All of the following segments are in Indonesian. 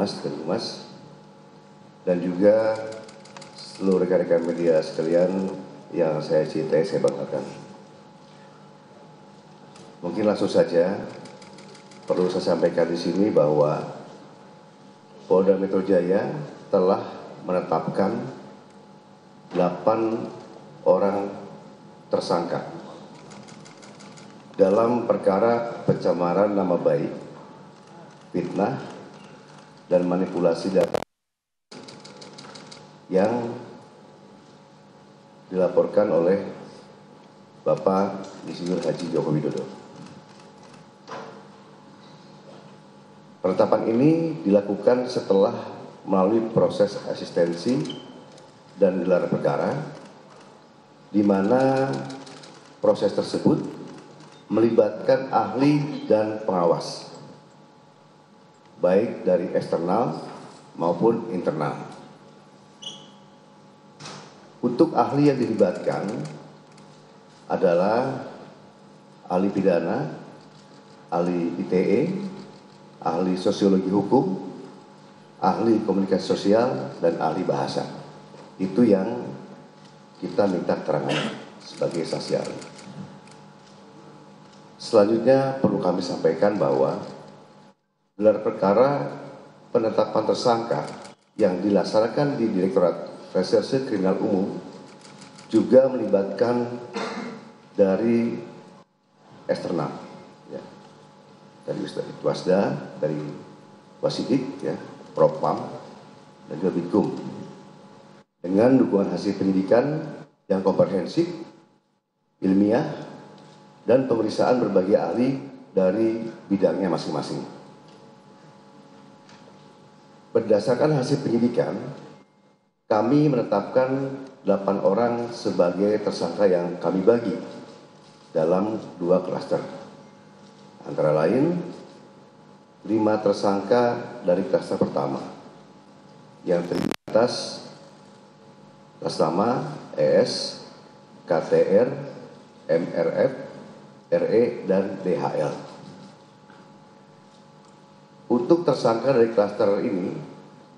Humas dan juga seluruh rekan-rekan media sekalian yang saya cintai, saya banggakan. Mungkin langsung saja perlu saya sampaikan di sini bahwa Polda Metro Jaya telah menetapkan 8 orang tersangka dalam perkara pencemaran nama baik, fitnah, dan manipulasi data yang dilaporkan oleh Bapak Insinyur Haji Joko Widodo. Penetapan ini dilakukan setelah melalui proses asistensi dan gelar perkara, di mana proses tersebut melibatkan ahli dan pengawas, baik dari eksternal maupun internal. Untuk ahli yang dilibatkan adalah ahli pidana, ahli ITE, ahli sosiologi hukum, ahli komunikasi sosial, dan ahli bahasa. Itu yang kita minta keterangan sebagai saksi ahli. Selanjutnya perlu kami sampaikan bahwa gelar perkara penetapan tersangka yang dilaksanakan di Direktorat Reserse Kriminal Umum juga melibatkan dari eksternal, ya, dari Wasda, dari Wasidik, ya, Propam, dan juga Bitkum, dengan dukungan hasil penyidikan yang komprehensif, ilmiah, dan pemeriksaan berbagai ahli dari bidangnya masing-masing. Berdasarkan hasil penyidikan, kami menetapkan 8 orang sebagai tersangka yang kami bagi dalam 2 klaster. Antara lain, 5 tersangka dari klaster pertama yang terdiri atas nama ES, KTR, MRF, RE, dan DHL. Untuk tersangka dari klaster ini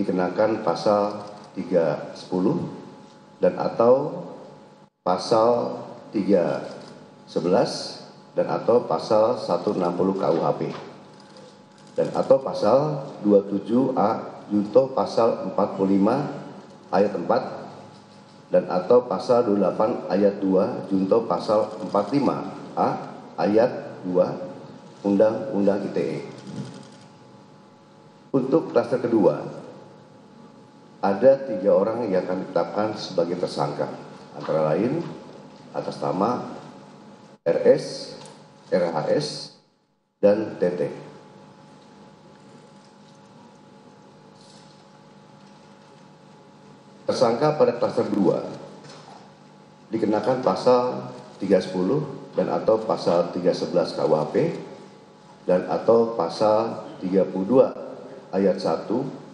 dikenakan pasal 310 dan atau pasal 311 dan atau pasal 160 KUHP dan atau pasal 27A junto pasal 45 ayat 4 dan atau pasal 28 ayat 2 junto pasal 45A ayat 2 Undang-Undang ITE. Untuk klaster kedua, ada 3 orang yang akan ditetapkan sebagai tersangka, antara lain atas nama RS, RHS, dan TT. Tersangka pada klaster 2 dikenakan pasal 310 dan atau pasal 311 KUHP dan atau pasal 32 ayat 1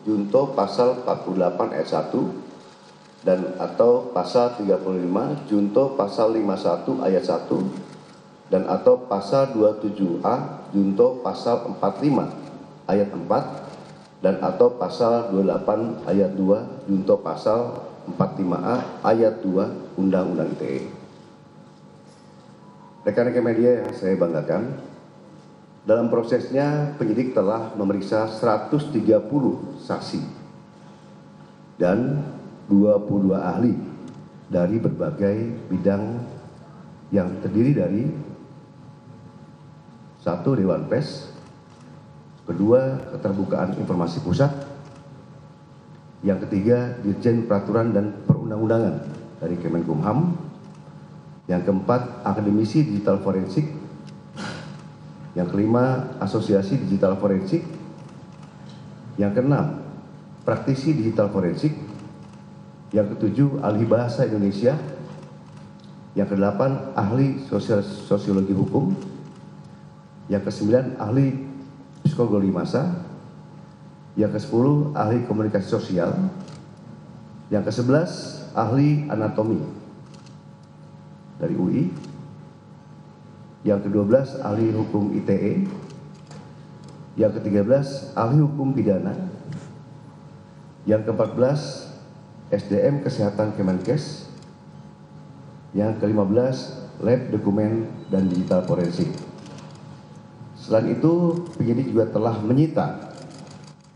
junto pasal 48 ayat 1 dan atau pasal 35 junto pasal 51 ayat 1 dan atau pasal 27A junto pasal 45 ayat 4 dan atau pasal 28 ayat 2 junto pasal 45A ayat 2 Undang-Undang ITE. Rekan-rekan media yang saya banggakan, dalam prosesnya penyidik telah memeriksa 130 saksi dan 22 ahli dari berbagai bidang yang terdiri dari 1. Dewan Pers, 2. Keterbukaan Informasi Pusat, yang ketiga Dirjen Peraturan dan Perundang-undangan dari Kemenkumham, yang keempat Akademisi Digital Forensik, yang kelima Asosiasi Digital Forensik, yang keenam Praktisi Digital Forensik, yang ketujuh Ahli Bahasa Indonesia, yang kedelapan Ahli Sosiologi Hukum, yang kesembilan Ahli Psikologi Massa, yang ke-10 Ahli Komunikasi Sosial, yang ke-11 Ahli Anatomi dari UI, yang ke-12 Ahli Hukum ITE, yang ke-13 Ahli Hukum Pidana, Yang ke-14, SDM Kesehatan Kemenkes. Yang ke-15, Lab Dokumen dan Digital Forensik. Selain itu, penyidik juga telah menyita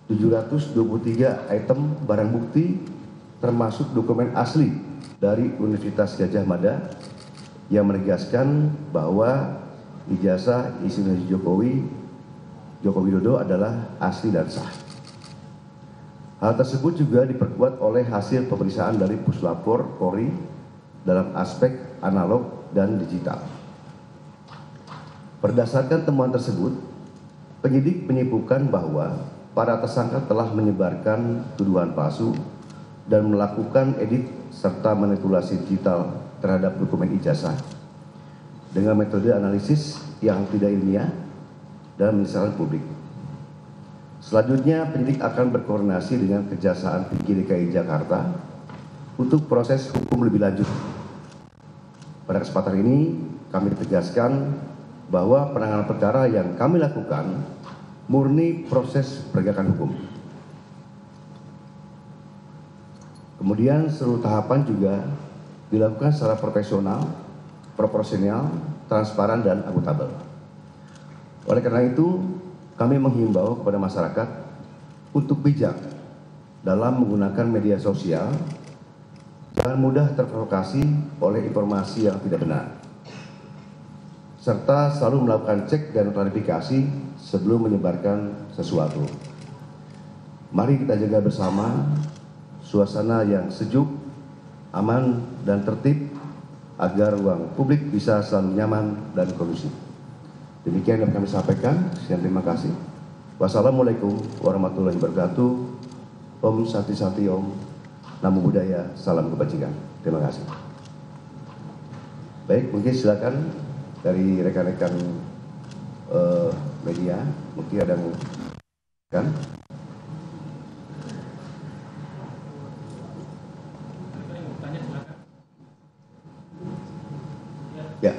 723 item barang bukti termasuk dokumen asli dari Universitas Gadjah Mada yang menegaskan bahwa ijazah Insinyur Joko Widodo adalah asli dan sah. Hal tersebut juga diperkuat oleh hasil pemeriksaan dari Puslapor Polri dalam aspek analog dan digital. Berdasarkan temuan tersebut, penyidik menyimpulkan bahwa para tersangka telah menyebarkan tuduhan palsu dan melakukan edit serta manipulasi digital terhadap dokumen ijazah dengan metode analisis yang tidak ilmiah dan menyesalkan publik. Selanjutnya, penyidik akan berkoordinasi dengan Kejaksaan Tinggi DKI Jakarta untuk proses hukum lebih lanjut. Pada kesempatan ini, kami tegaskan bahwa penanganan perkara yang kami lakukan murni proses penegakan hukum. Kemudian seluruh tahapan juga dilakukan secara profesional, proporsional, transparan, dan akuntabel. Oleh karena itu, kami menghimbau kepada masyarakat untuk bijak dalam menggunakan media sosial, jangan mudah terprovokasi oleh informasi yang tidak benar, serta selalu melakukan cek dan klarifikasi sebelum menyebarkan sesuatu. Mari kita jaga bersama suasana yang sejuk, aman, dan tertib agar ruang publik bisa selalu nyaman dan kondusif. Demikian yang kami sampaikan. Sekian, terima kasih. Wassalamualaikum warahmatullahi wabarakatuh. Om Santi Santi Om. Namo Buddhaya. Salam kebajikan. Terima kasih. Baik, mungkin silakan dari rekan-rekan media. Mungkin ada yang kan? Ya.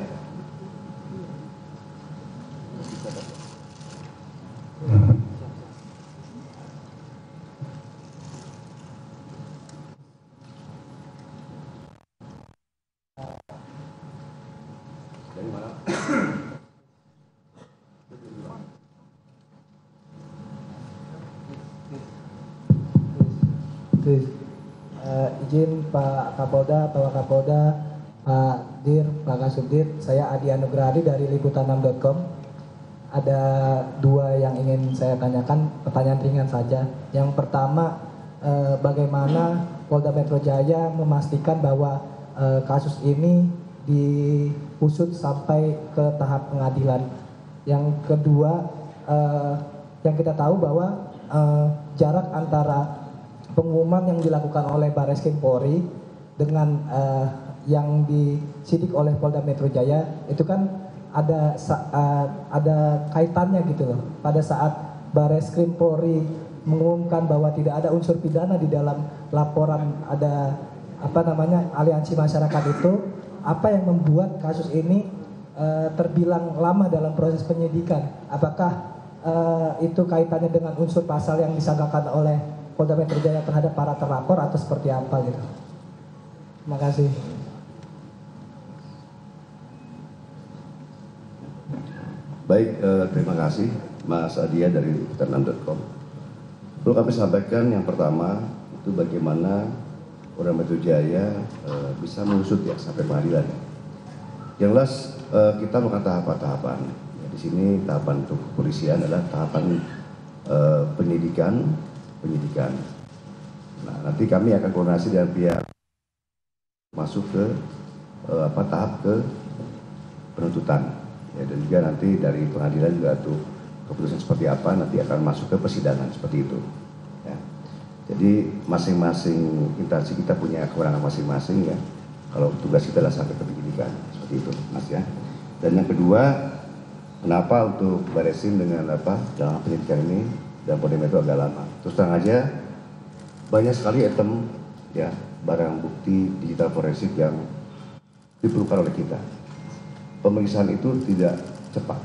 Dari mana? Izin Pak Kapolda, Pak Wakapolda, Pak Dir, Pak Kasubdit, saya Adi Anugrahadi dari liputan6.com. Ada dua yang ingin saya tanyakan, pertanyaan ringan saja. Yang pertama, bagaimana Polda Metro Jaya memastikan bahwa kasus ini diusut sampai ke tahap pengadilan. Yang kedua, yang kita tahu bahwa jarak antara pengumuman yang dilakukan oleh Barreskrim Polri dengan yang disidik oleh Polda Metro Jaya itu kan ada kaitannya gitu loh. Pada saat Barreskrim Polri mengumumkan bahwa tidak ada unsur pidana di dalam laporan ada aliansi masyarakat itu, apa yang membuat kasus ini terbilang lama dalam proses penyidikan? Apakah itu kaitannya dengan unsur pasal yang disangkakan oleh Polda Metro Jaya terhadap para terlapor atau seperti apa gitu? Terima kasih. Baik, terima kasih Mas Adia dari liputan6.com. Perlu kami sampaikan yang pertama itu bagaimana Polda Metro Jaya bisa mengusut ya sampai pengadilan. Yang jelas kita melakukan tahapan-tahapan. Ya, di sini tahapan untuk kepolisian adalah tahapan penyidikan. Nah, nanti kami akan koordinasi dengan pihak masuk ke tahap ke penuntutan. Ya, dan juga nanti dari pengadilan juga tuh keputusan seperti apa nanti akan masuk ke persidangan seperti itu. Ya. Jadi masing-masing instansi kita punya kewenangan masing-masing ya. Kalau tugas kita adalah sampai ke penyidikan seperti itu, Mas ya. Dan yang kedua, kenapa untuk Barreskrim dengan dalam penyidikan ini dan Polda Metro agak lama? Terus terang aja banyak sekali item ya barang bukti digital forensik yang diperlukan oleh kita. Pemeriksaan itu tidak cepat,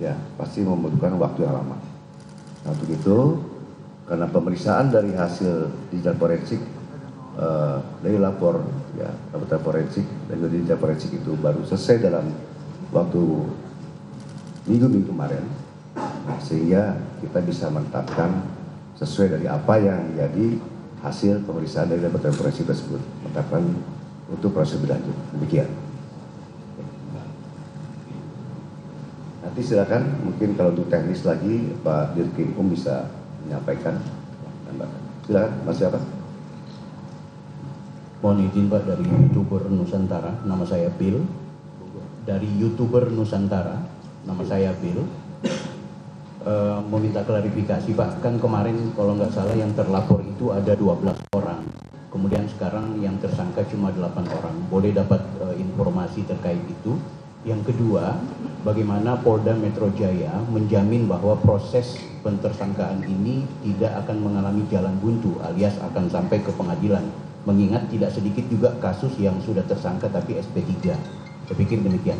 ya pasti membutuhkan waktu yang lama. Nah, untuk itu karena pemeriksaan dari hasil digital forensik dari lapor ya laboratorium forensik dan juga digital forensik itu baru selesai dalam waktu minggu kemarin, sehingga kita bisa menetapkan sesuai dari apa yang menjadi hasil pemeriksaan dari laboratorium forensik tersebut, menetapkan untuk proses berlanjut. Demikian. Nanti silakan, mungkin kalau untuk teknis lagi Pak Dirkrim bisa menyampaikan. Silakan, Mas siapa? Mohon izin Pak, dari YouTuber Nusantara, nama saya Bill. Dari YouTuber Nusantara, nama saya Bill. Meminta klarifikasi Pak, kan kemarin kalau nggak salah yang terlapor itu ada 12 orang. Kemudian sekarang yang tersangka cuma 8 orang. Boleh dapat informasi terkait itu? Yang kedua, bagaimana Polda Metro Jaya menjamin bahwa proses pentersangkaan ini tidak akan mengalami jalan buntu alias akan sampai ke pengadilan? Mengingat tidak sedikit juga kasus yang sudah tersangka tapi SP3. Saya pikir demikian.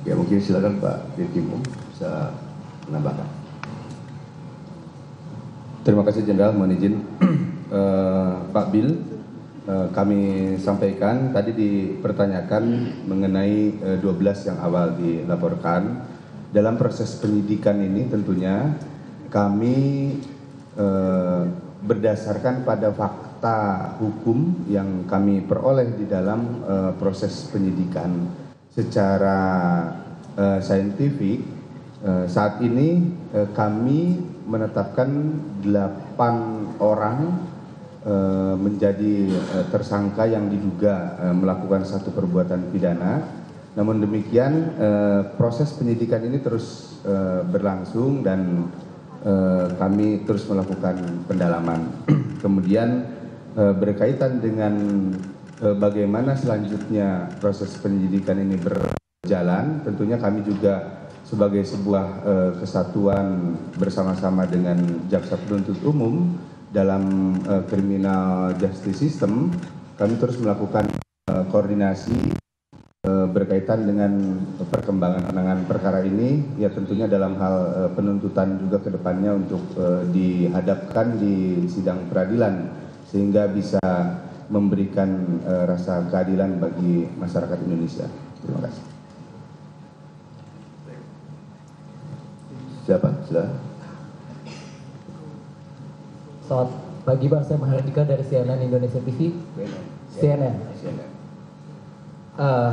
Ya mungkin silakan Pak Dirkrim bisa menambahkan. Terima kasih Jenderal, mohon izin. Pak Bill, kami sampaikan tadi dipertanyakan mengenai 12 yang awal dilaporkan. Dalam proses penyidikan ini tentunya kami berdasarkan pada fakta hukum yang kami peroleh di dalam proses penyidikan secara saintifik. Saat ini kami menetapkan 8 orang menjadi tersangka yang diduga melakukan satu perbuatan pidana. Namun demikian proses penyidikan ini terus berlangsung dan kami terus melakukan pendalaman. Kemudian berkaitan dengan bagaimana selanjutnya proses penyidikan ini berjalan, tentunya kami juga sebagai sebuah kesatuan bersama-sama dengan Jaksa Penuntut Umum dalam criminal justice system, kami terus melakukan koordinasi berkaitan dengan perkembangan penanganan perkara ini, ya tentunya dalam hal penuntutan juga ke depannya untuk dihadapkan di sidang peradilan sehingga bisa memberikan rasa keadilan bagi masyarakat Indonesia. Terima kasih. Siapa? Silakan. Selamat pagi Pak, saya Mahardika dari CNN Indonesia TV. CNN.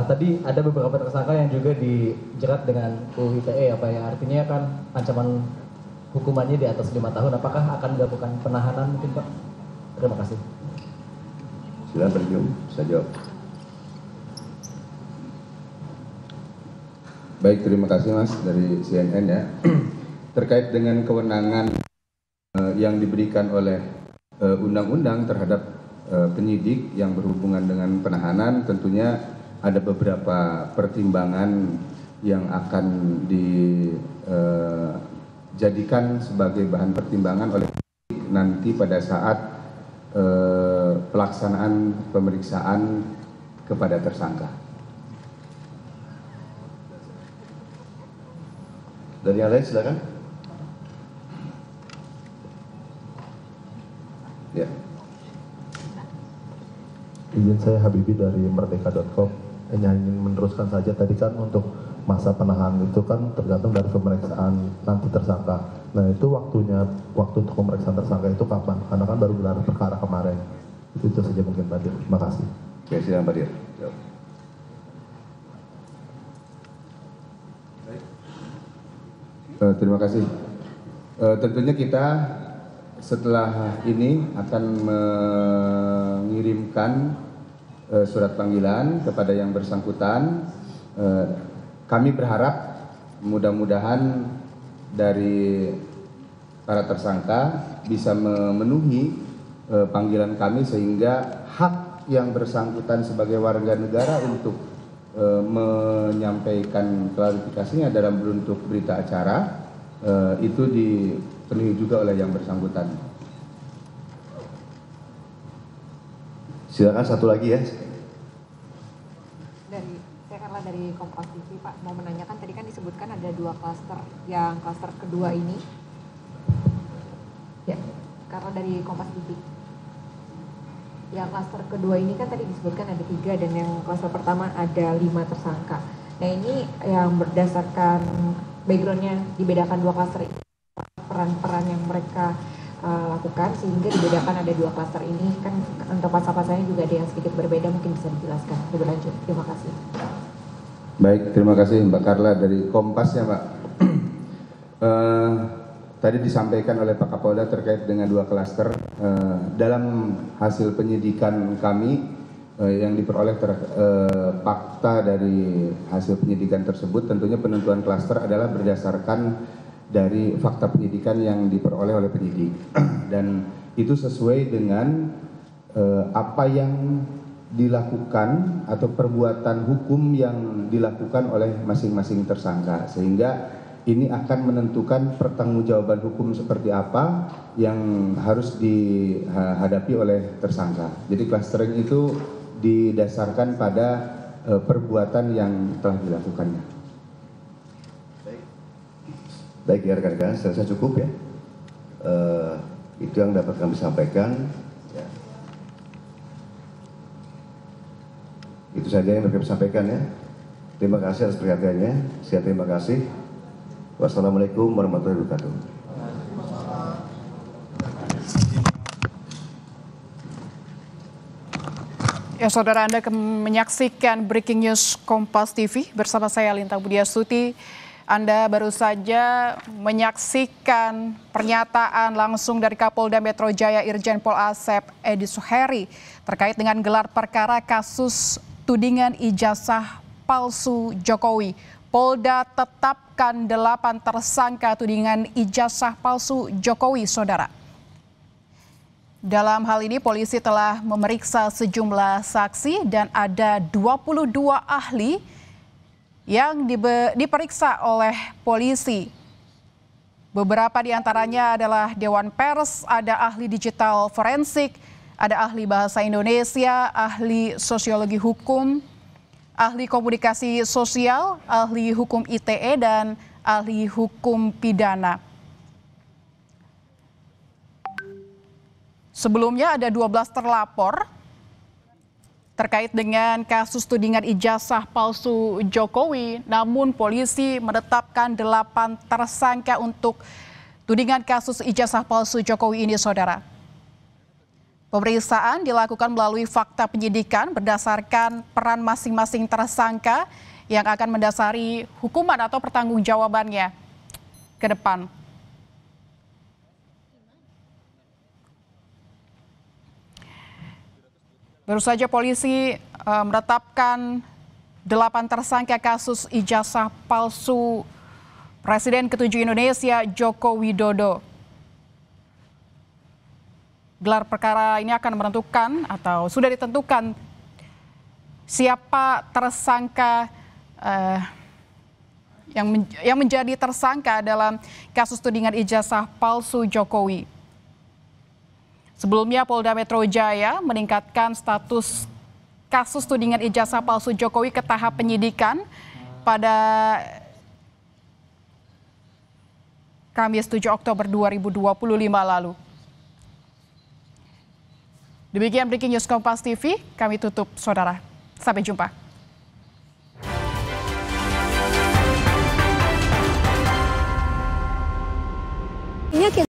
Tadi ada beberapa tersangka yang juga dijerat dengan UU ITE ya Pak ya, artinya kan ancaman hukumannya di atas 5 tahun. Apakah akan dilakukan penahanan mungkin Pak? Terima kasih. Silakan Berjum, saya jawab. Baik, terima kasih Mas dari CNN ya. Terkait dengan kewenangan yang diberikan oleh undang-undang terhadap penyidik yang berhubungan dengan penahanan, tentunya ada beberapa pertimbangan yang akan dijadikan sebagai bahan pertimbangan oleh penyidik nanti pada saat pelaksanaan pemeriksaan kepada tersangka. Dari yang lain silakan. Ya. Izin saya Habibi dari merdeka.com. Hanya ingin meneruskan saja tadi kan untuk masa penahanan itu kan tergantung dari pemeriksaan nanti tersangka. Nah itu waktu untuk pemeriksaan tersangka itu kapan? Karena kan baru gelar perkara kemarin. Itu saja mungkin Pak Dir. Terima kasih. Oke, silakan Pak Dir. Jawab. Terima kasih. Tentunya kita setelah ini akan mengirimkan surat panggilan kepada yang bersangkutan. Kami berharap mudah-mudahan dari para tersangka bisa memenuhi panggilan kami sehingga hak yang bersangkutan sebagai warga negara untuk menyampaikan klarifikasinya dalam bentuk berita acara itu dipenuhi juga oleh yang bersangkutan. Silakan satu lagi ya. Saya Carla dari Kompas TV Pak, mau menanyakan tadi kan disebutkan ada 2 klaster, yang klaster kedua ini Karena dari Kompas TV. Yang klaster kedua ini kan tadi disebutkan ada 3 dan yang klaster pertama ada 5 tersangka. Nah ini yang berdasarkan backgroundnya dibedakan 2 klaster ini, peran-peran yang mereka lakukan sehingga dibedakan ada 2 klaster ini kan untuk pasal-pasalnya juga ada yang sedikit berbeda, mungkin bisa dijelaskan lebih lanjut. Terima kasih. Baik, terima kasih Mbak Carla dari Kompas ya Mbak. Tadi disampaikan oleh Pak Kapolda terkait dengan 2 klaster. Dalam hasil penyidikan kami yang diperoleh fakta dari hasil penyidikan tersebut, tentunya penentuan klaster adalah berdasarkan dari fakta penyidikan yang diperoleh oleh penyidik. Dan itu sesuai dengan apa yang dilakukan atau perbuatan hukum yang dilakukan oleh masing-masing tersangka, sehingga ini akan menentukan pertanggungjawaban hukum seperti apa yang harus dihadapi oleh tersangka. Jadi clustering itu didasarkan pada perbuatan yang telah dilakukannya. Baik ya rekan-rekan, saya rasa cukup ya. Itu yang dapat kami sampaikan. Ya. Itu saja yang dapat kami sampaikan ya. Terima kasih atas perhatiannya. Saya terima kasih. Wassalamualaikum warahmatullahi wabarakatuh. Ya, saudara, Anda menyaksikan Breaking News Kompas TV bersama saya Linta Budiastuti. Anda baru saja menyaksikan pernyataan langsung dari Kapolda Metro Jaya Irjen Pol Asep Edi Suheri terkait dengan gelar perkara kasus tudingan ijazah palsu Jokowi. Polda tetapkan 8 tersangka tudingan ijazah palsu Jokowi, saudara. Dalam hal ini polisi telah memeriksa sejumlah saksi dan ada 22 ahli yang diperiksa oleh polisi. Beberapa di antaranya adalah Dewan Pers, ada ahli digital forensik, ada ahli bahasa Indonesia, ahli sosiologi hukum, ahli komunikasi sosial, ahli hukum ITE, dan ahli hukum pidana. Sebelumnya ada 12 terlapor terkait dengan kasus tudingan ijazah palsu Jokowi, namun polisi menetapkan 8 tersangka untuk tudingan kasus ijazah palsu Jokowi ini, saudara. Pemeriksaan dilakukan melalui fakta penyidikan berdasarkan peran masing-masing tersangka yang akan mendasari hukuman atau pertanggungjawabannya ke depan. Baru saja polisi menetapkan 8 tersangka kasus ijazah palsu Presiden ke-7 Indonesia Joko Widodo. Gelar perkara ini akan menentukan atau sudah ditentukan siapa tersangka yang menjadi tersangka dalam kasus tudingan ijazah palsu Jokowi. Sebelumnya Polda Metro Jaya meningkatkan status kasus tudingan ijazah palsu Jokowi ke tahap penyidikan pada Kamis 7 Oktober 2025 lalu. Demikian Breaking News Kompas TV, kami tutup, saudara. Sampai jumpa.